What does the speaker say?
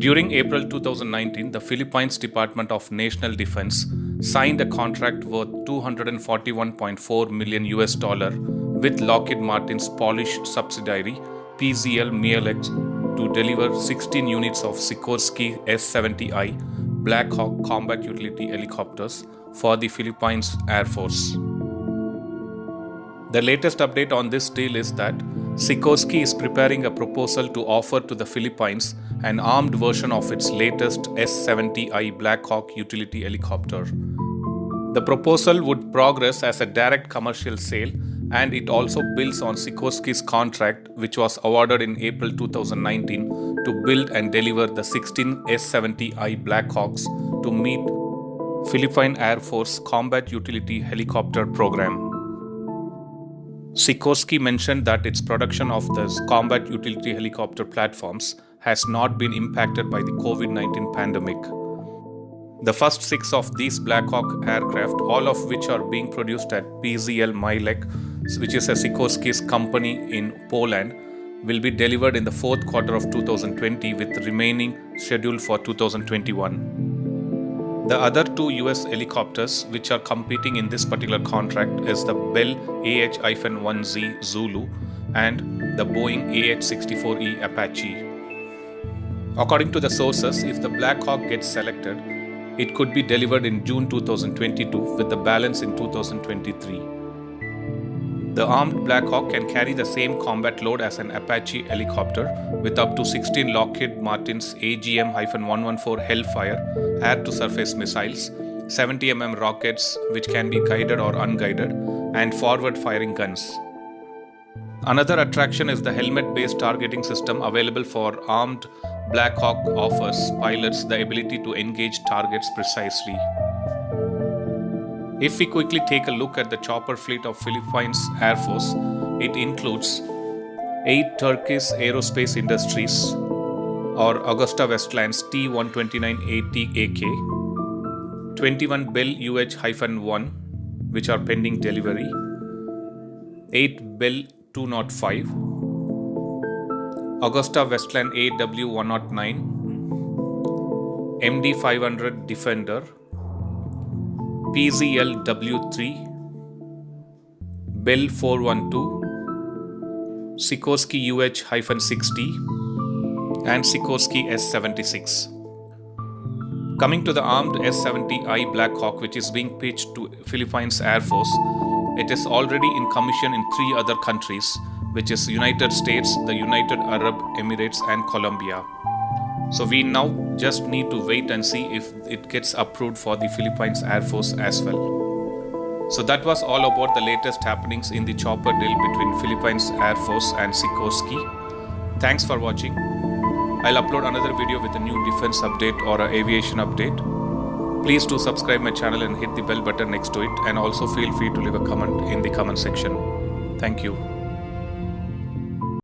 During April 2019, the Philippines Department of National Defense signed a contract worth $241.4 million with Lockheed Martin's Polish subsidiary PZL Mielec to deliver 16 units of Sikorsky S-70I Black Hawk combat utility helicopters for the Philippines Air Force. The latest update on this deal is that Sikorsky is preparing a proposal to offer to the Philippines an armed version of its latest S-70I Black Hawk utility helicopter. The proposal would progress as a direct commercial sale, and it also builds on Sikorsky's contract, which was awarded in April 2019 to build and deliver the 16 S-70I Black Hawks to meet Philippine Air Force Combat Utility Helicopter program. Sikorsky mentioned that its production of the combat utility helicopter platforms has not been impacted by the COVID-19 pandemic. The first 6 of these Black Hawk aircraft, all of which are being produced at PZL Mielec, which is a Sikorsky's company in Poland, will be delivered in the fourth quarter of 2020 with the remaining scheduled for 2021. The other 2 US helicopters which are competing in this particular contract is the Bell AH-1Z Zulu and the Boeing AH-64E Apache. According to the sources, if the Black Hawk gets selected, it could be delivered in June 2022 with the balance in 2023. The armed Black Hawk can carry the same combat load as an Apache helicopter with up to 16 Lockheed Martin's AGM-114 Hellfire air-to-surface missiles, 70 mm rockets which can be guided or unguided, and forward-firing guns. Another attraction is the helmet-based targeting system available for armed Black Hawk offers pilots the ability to engage targets precisely. If we quickly take a look at the chopper fleet of Philippines Air Force, it includes 8 Turkish Aerospace Industries or AgustaWestland's T-129A/T-AK, 21 Bell UH-1 which are pending delivery, 8 Bell 205, AgustaWestland AW-109, MD-500 Defender, PZL W3, Bell 412, Sikorsky UH-60, and Sikorsky S-76. Coming to the armed S-70I Black Hawk, which is being pitched to Philippines Air Force, it is already in commission in 3 other countries, which is United States, the United Arab Emirates, and Colombia. So we now just need to wait and see if it gets approved for the Philippines Air Force as well. So that was all about the latest happenings in the chopper deal between Philippines Air Force and Sikorsky. Thanks for watching. I'll upload another video with a new defense update or an aviation update. Please do subscribe my channel and hit the bell button next to it, and also feel free to leave a comment in the comment section. Thank you.